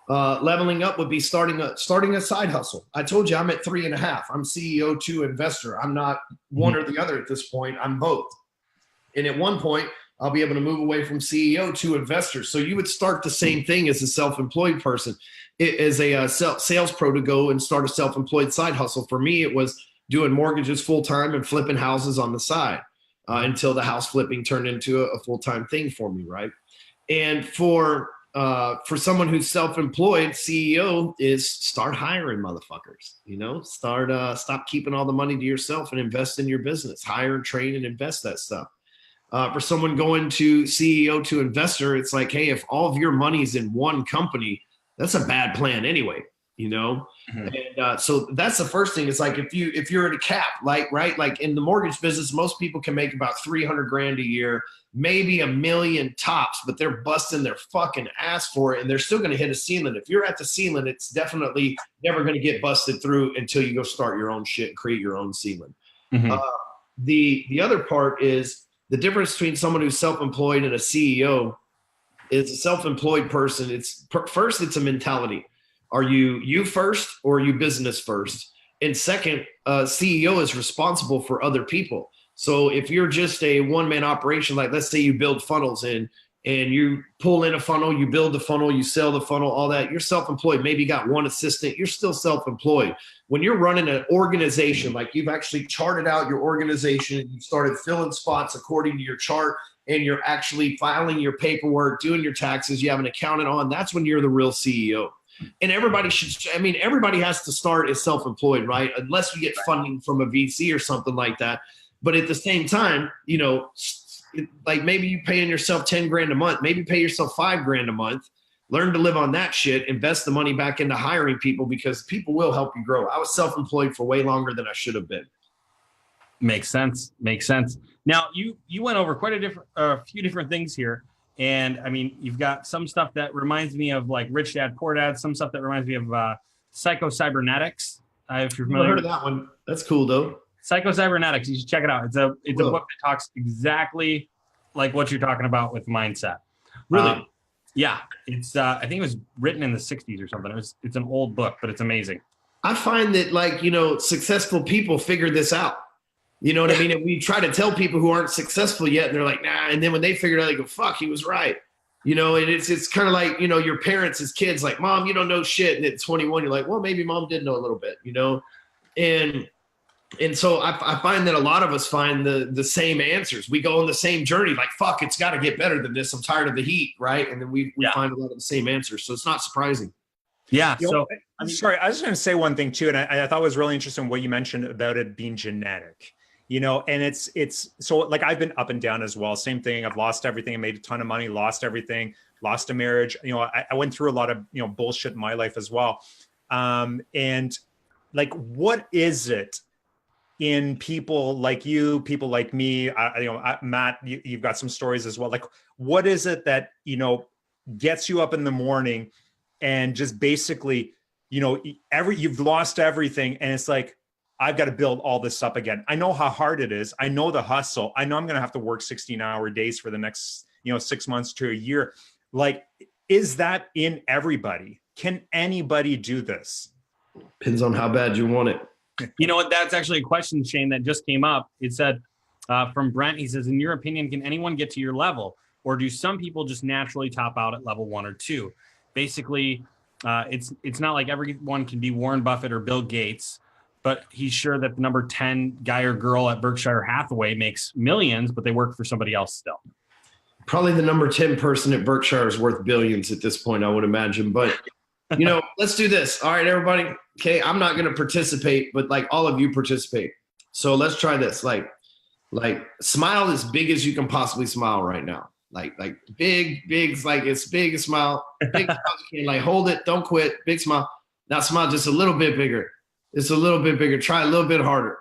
leveling up would be starting a side hustle. I told you I'm at 3.5. I'm CEO to investor. I'm not one or the other at this point. I'm both. And at one point, I'll be able to move away from CEO to investor. So you would start the same thing as a self-employed person, as a sales pro, to go and start a self-employed side hustle. For me, it was doing mortgages full-time and flipping houses on the side until the house flipping turned into a full-time thing for me, right? And for someone who's self-employed, CEO is start hiring motherfuckers, you know, stop keeping all the money to yourself and invest in your business, hire, train, and invest that stuff. For someone going to CEO to investor, it's like, hey, if all of your money's in one company, that's a bad plan anyway, you know? Mm-hmm. And so that's the first thing. It's like, if you're at a cap, like, right? Like in the mortgage business, most people can make about $300,000 a year, maybe $1 million tops, but they're busting their fucking ass for it. And they're still going to hit a ceiling. If you're at the ceiling, it's definitely never going to get busted through until you go start your own shit and create your own ceiling. Mm-hmm. The other part is, the difference between someone who's self-employed and a CEO is a self-employed person. First, it's a mentality. Are you first, or are you business first? And second, CEO is responsible for other people. So if you're just a one-man operation, like let's say you build funnels and you pull in a funnel, you build the funnel, you sell the funnel, all that, you're self-employed. Maybe you got one assistant, you're still self-employed. When you're running an organization, like you've actually charted out your organization and you started filling spots according to your chart, and you're actually filing your paperwork, doing your taxes, you have an accountant on, that's when you're the real CEO. And everybody has to start as self-employed, right? Unless you get funding from a VC or something like that. But at the same time, you know, like maybe you paying yourself $10,000 a month, maybe pay yourself $5,000 a month, learn to live on that shit, invest the money back into hiring people, because people will help you grow. I was self-employed for way longer than I should have been. Makes sense. Now you went over quite a few different things here. And I mean, you've got some stuff that reminds me of like Rich Dad, Poor Dad, some stuff that reminds me of Psycho-Cybernetics. If you're familiar. I've heard of that one. That's cool though. Psycho-Cybernetics, you should check it out. It's a book that talks exactly like what you're talking about with mindset. Really? Yeah. It's I think it was written in the 60s or something. It's an old book, but it's amazing. I find that, like, you know, successful people figure this out. You know what I mean? And we try to tell people who aren't successful yet, and they're like, nah. And then when they figure it out, they go, fuck, he was right. You know, and it's kind of like, you know, your parents as kids, like, Mom, you don't know shit. And at 21, you're like, well, maybe Mom did know a little bit, you know? And so I find that a lot of us find the same answers. We go on the same journey, like, fuck, it's got to get better than this. I'm tired of the heat, right? And then we find a lot of the same answers. So it's not surprising. Yeah. You so know, I'm sorry, I was going to say one thing too, and I thought it was really interesting what you mentioned about it being genetic. You know, and it's so, like, I've been up and down as well. Same thing. I've lost everything. I made a ton of money, lost everything, lost a marriage. You know, I went through a lot of, you know, bullshit in my life as well. And like, what is it in people like you, people like me, Matt, you've got some stories as well. Like, what is it that, gets you up in the morning and just basically, you've lost everything. And it's like, I've got to build all this up again. I know how hard it is. I know the hustle. I know I'm going to have to work 16-hour days for the next, 6 months to a year. Like, is that in everybody? Can anybody do this? Depends on how bad you want it. You know what? That's actually a question, Shane, that just came up. It said from Brent, he says, in your opinion, can anyone get to your level? Or do some people just naturally top out at level 1 or 2? Basically, it's not like everyone can be Warren Buffett or Bill Gates, but he's sure that the number 10 guy or girl at Berkshire Hathaway makes millions, but they work for somebody else still. Probably the number 10 person at Berkshire is worth billions at this point, I would imagine. But, let's do this. All right, everybody. Okay, I'm not going to participate, but like all of you participate. So let's try this. Like smile as big as you can possibly smile right now. Like big, like it's big as smile. Big smile you can. Like hold it, don't quit. Big smile. Now smile just a little bit bigger. It's a little bit bigger. Try a little bit harder.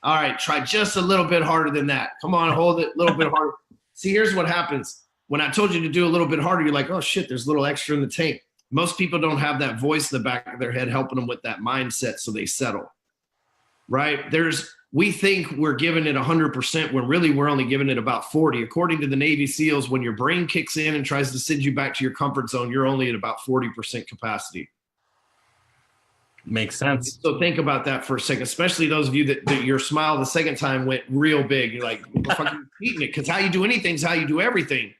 All right, try just a little bit harder than that. Come on, hold it a little bit harder. See, here's what happens. When I told you to do a little bit harder, you're like, oh shit, there's a little extra in the tank. Most people don't have that voice in the back of their head helping them with that mindset, so they settle, right? We think we're giving it 100% when really we're only giving it about 40. According to the Navy SEALs, when your brain kicks in and tries to send you back to your comfort zone, you're only at about 40% capacity. Makes sense. So think about that for a second, especially those of you that your smile the second time went real big. You're like, fucking repeating it, because how you do anything is how you do everything.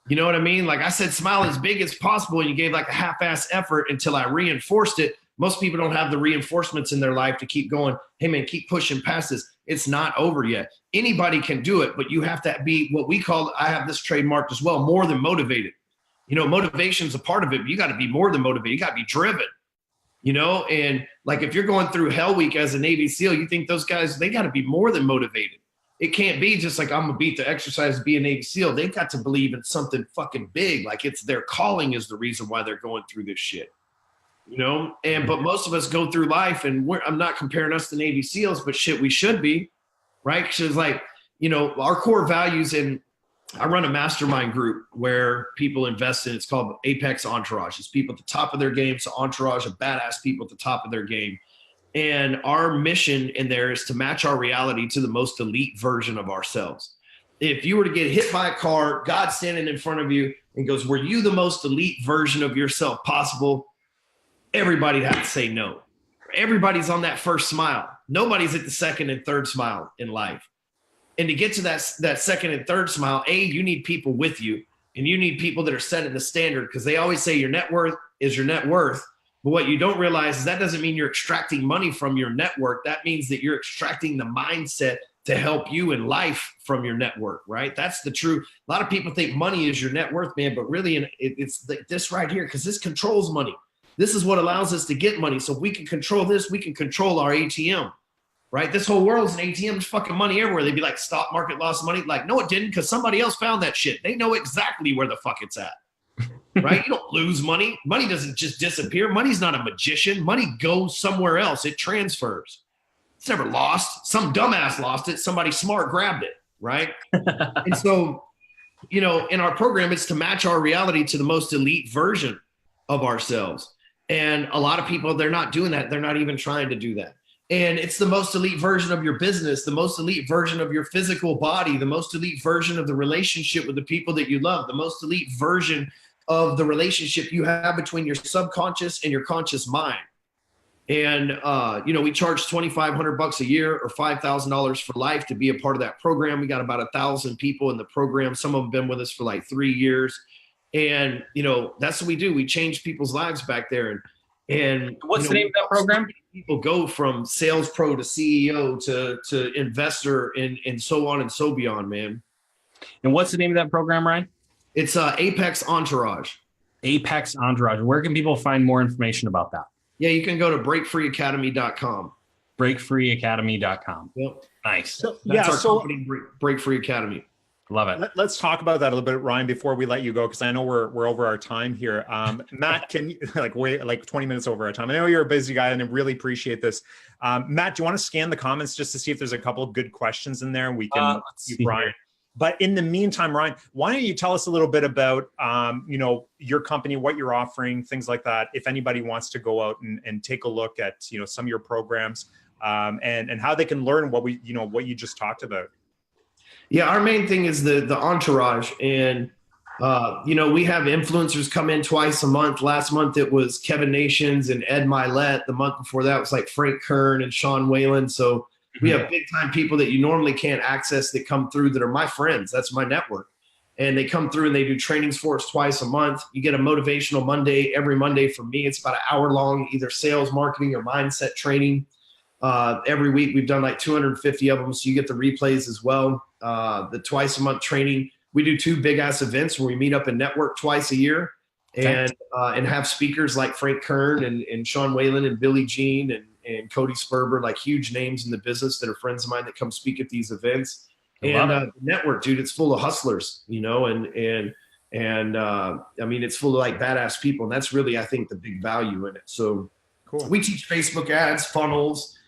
You know what I mean? Like I said, smile as big as possible, and you gave like a half-ass effort until I reinforced it. Most people don't have the reinforcements in their life to keep going. Hey man, keep pushing past this. It's not over yet. Anybody can do it, but you have to be what we call, I have this trademarked as well, more than motivated. Motivation's a part of it, but you got to be more than motivated. You got to be driven, and like if you're going through Hell Week as a Navy SEAL, you think those guys, they got to be more than motivated. It can't be just like, I'm going to beat the exercise to be a Navy SEAL. They've got to believe in something fucking big. Like it's their calling is the reason why they're going through this shit, but most of us go through life, and I'm not comparing us to Navy SEALs, but shit, we should be, right? Because like, our core values, and I run a mastermind group where people invest in, it's called Apex Entourage. It's people at the top of their game. So entourage of badass people at the top of their game. And our mission in there is to match our reality to the most elite version of ourselves. If you were to get hit by a car, God standing in front of you and goes, were you the most elite version of yourself possible? Everybody'd have to say no. Everybody's on that first smile. Nobody's at the second and third smile in life. And to get to that second and third smile, you need people with you, and you need people that are setting the standard, because they always say your net worth is your net worth. But what you don't realize is that doesn't mean you're extracting money from your network. That means that you're extracting the mindset to help you in life from your network, right? That's the truth. A lot of people think money is your net worth, man, but really it's this right here, because this controls money. This is what allows us to get money. So if we can control this, we can control our ATM, right? This whole world's an ATM. There's fucking money everywhere. They'd be like, stock market lost money. Like, no, it didn't, because somebody else found that shit. They know exactly where the fuck it's at. Right? You don't lose money. Money doesn't just disappear. Money's not a magician. Money goes somewhere else. It transfers. It's never lost. Some dumbass lost it. Somebody smart grabbed it. Right? And so, in our program, it's to match our reality to the most elite version of ourselves. And a lot of people, they're not doing that. They're not even trying to do that. And it's the most elite version of your business, the most elite version of your physical body, the most elite version of the relationship with the people that you love, the most elite version of the relationship you have between your subconscious and your conscious mind. And, we charge $2,500 a year or $5,000 for life to be a part of that program. We got about 1,000 people in the program. Some of them have been with us for like 3 years. And, that's what we do. We change people's lives back there. And what's the name of that program? People go from sales pro to CEO to investor and so on and so beyond, man. And what's the name of that program, Ryan? It's Apex Entourage. Apex Entourage. Where can people find more information about that? Yeah, you can go to breakfreeacademy.com. Breakfreeacademy.com. Yep. Nice. That's our company, Break Free Academy. Love it. Let's talk about that a little bit, Ryan, before we let you go, because I know we're over our time here. Matt, can you like 20 minutes over our time? I know you're a busy guy, and I really appreciate this. Matt, do you want to scan the comments just to see if there's a couple of good questions in there? We can keep Ryan. But in the meantime, Ryan, why don't you tell us a little bit about your company, what you're offering, things like that. If anybody wants to go out and take a look at some of your programs, and how they can learn what what you just talked about. Yeah, our main thing is the entourage, and we have influencers come in twice a month. Last month it was Kevin Nations and Ed Milet. The month before that was like Frank Kern and Sean Whalen. So we have big time people that you normally can't access that come through that are my friends. That's my network, and they come through and they do trainings for us twice a month. You get a motivational Monday every Monday from me. It's about an hour long, either sales, marketing, or mindset training. Every week we've done like 250 of them, so you get the replays as well. The twice a month training, we do 2 big ass events where we meet up and network twice a year, and have speakers like Frank Kern and Sean Whalen and Billie Jean and Cody Sperber, like huge names in the business that are friends of mine that come speak at these events. And the network, dude, it's full of hustlers, and I mean, it's full of like badass people, and that's really, I think, the big value in it. So cool. We teach Facebook ads, funnels,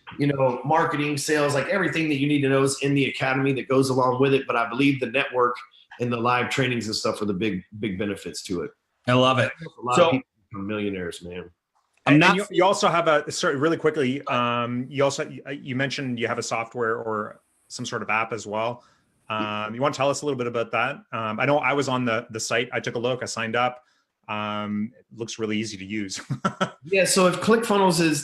marketing, sales, like everything that you need to know is in the academy that goes along with it. But I believe the network and the live trainings and stuff are the big benefits to it. I love it. A lot of people become millionaires, man. You also have really quickly. You mentioned you have a software or some sort of app as well. You want to tell us a little bit about that? I know I was on the site. I took a look. I signed up. It looks really easy to use. Yeah. So if ClickFunnels is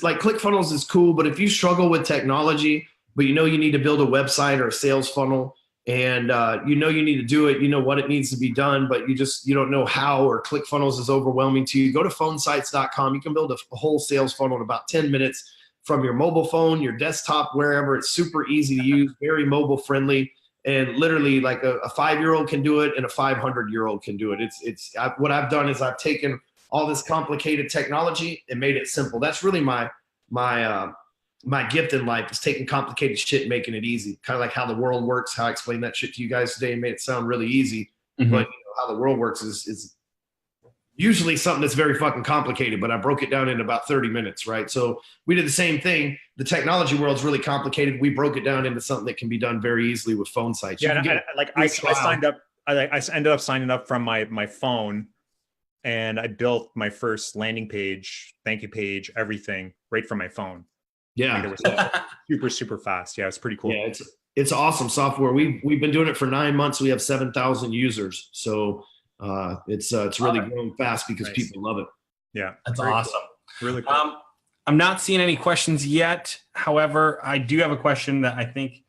cool, but if you struggle with technology, but you need to build a website or a sales funnel, and you need to do it, what it needs to be done, but you don't know how, or ClickFunnels is overwhelming to you, go to phonesites.com. You can build a whole sales funnel in about 10 minutes from your mobile phone, your desktop, wherever. It's super easy to use, very mobile friendly. And literally, like a 5-year-old can do it, and a 500-year-old can do it. What I've done is I've taken all this complicated technology and made it simple. That's really my gift in life, is taking complicated shit and making it easy. Kind of like how the world works. How I explained that shit to you guys today and made it sound really easy. Mm-hmm. But how the world works is usually something that's very fucking complicated, but I broke it down in about 30 minutes, right? So we did the same thing. The technology world's really complicated. We broke it down into something that can be done very easily with phone sites. Yeah, I signed up. I ended up signing up from my phone, and I built my first landing page, thank you page, everything right from my phone. Yeah, it was super fast. Yeah, it's pretty cool. Yeah, it's awesome software. We've been doing it for 9 months. We have 7,000 users. So it's really growing fast because people love it. Yeah, that's awesome. Cool. Really cool. I'm not seeing any questions yet. However, I do have a question that I think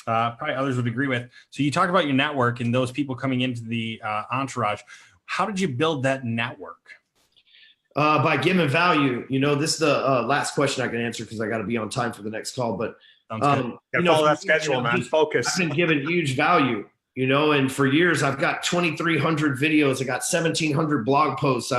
probably others would agree with. So you talked about your network and those people coming into the entourage. How did you build that network? By giving value. This is the last question I can answer because I got to be on time for the next call. But follow that schedule, man. Focus. I've been given huge value. And for years I've got 2,300 videos. I got 1,700 blog posts.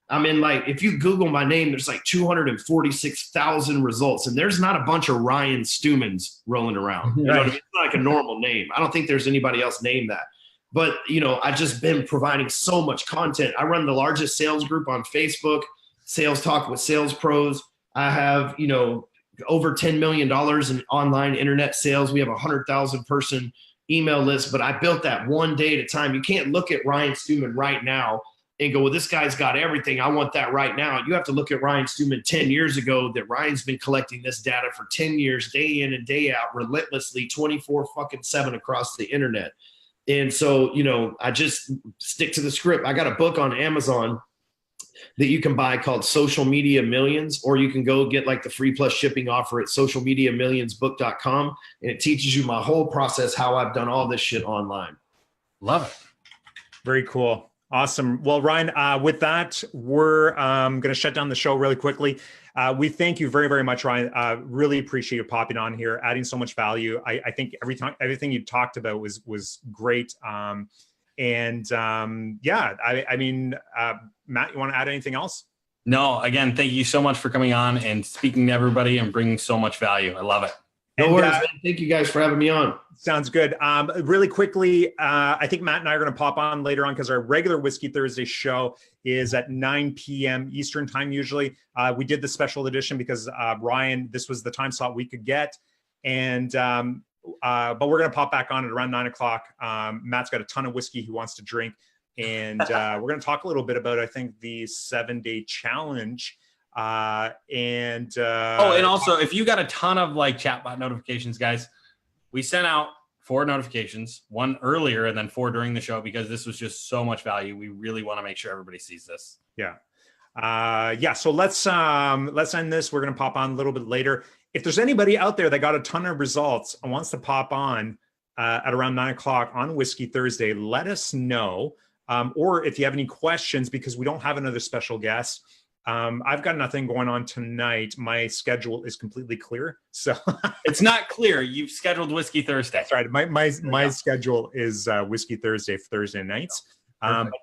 I'm in, like, if you Google my name, there's like 246,000 results, and there's not a bunch of Ryan Stewmans rolling around. What I mean? It's not like a normal name. I don't think there's anybody else named that. But, I've just been providing so much content. I run the largest sales group on Facebook, Sales Talk with Sales Pros. I have, over $10 million in online internet sales. We have a 100,000 person email list, but I built that one day at a time. You can't look at Ryan Stewman right now and go, well, this guy's got everything. I want that right now. You have to look at Ryan Stewman 10 years ago, that Ryan's been collecting this data for 10 years, day in and day out, relentlessly, 24/7 across the internet. And so, I just stick to the script. I got a book on Amazon that you can buy called Social Media Millions, or you can go get like the free plus shipping offer at socialmediamillionsbook.com. And it teaches you my whole process, how I've done all this shit online. Love it. Very cool. Awesome. Well, Ryan, with that, we're going to shut down the show really quickly. We thank you very, very much, Ryan. Really appreciate you popping on here, adding so much value. I think everything you talked about was great. Yeah, I mean, Matt, you want to add anything else? No, again, thank you so much for coming on and speaking to everybody and bringing so much value. I love it. No worries, man. Thank you guys for having me on. Sounds good. Really quickly, I think Matt and I are going to pop on later on because our regular Whiskey Thursday show is at 9 p.m. Eastern time usually. We did the special edition because Ryan, this was the time slot we could get. And but we're going to pop back on at around 9 o'clock. Matt's got a ton of whiskey he wants to drink. And we're going to talk a little bit about, I think, the 7-day challenge. And also, if you got a ton of like chatbot notifications, guys, we sent out 4 notifications, 1 earlier and then 4 during the show, because this was just so much value. We really want to make sure everybody sees this. Yeah. So let's end this. We're going to pop on a little bit later. If there's anybody out there that got a ton of results and wants to pop on at around 9 o'clock on Whiskey Thursday, let us know. Or if you have any questions, because we don't have another special guest. I've got nothing going on tonight. My schedule is completely clear. So it's not clear. You've scheduled Whiskey Thursday. That's right. My schedule is Whiskey Thursday for Thursday nights.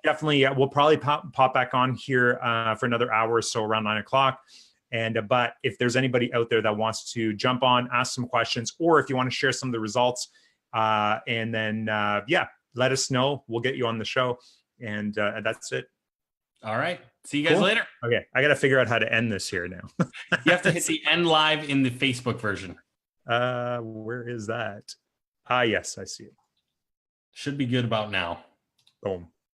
Definitely, we'll probably pop back on here for another hour or so around 9 o'clock. And but if there's anybody out there that wants to jump on, ask some questions, or if you want to share some of the results, and then let us know. We'll get you on the show, and that's it. All right. See you guys later. Okay. I got to figure out how to end this here now. You have to hit the end live in the Facebook version. Where is that? Yes, I see it. Should be good about now. Boom.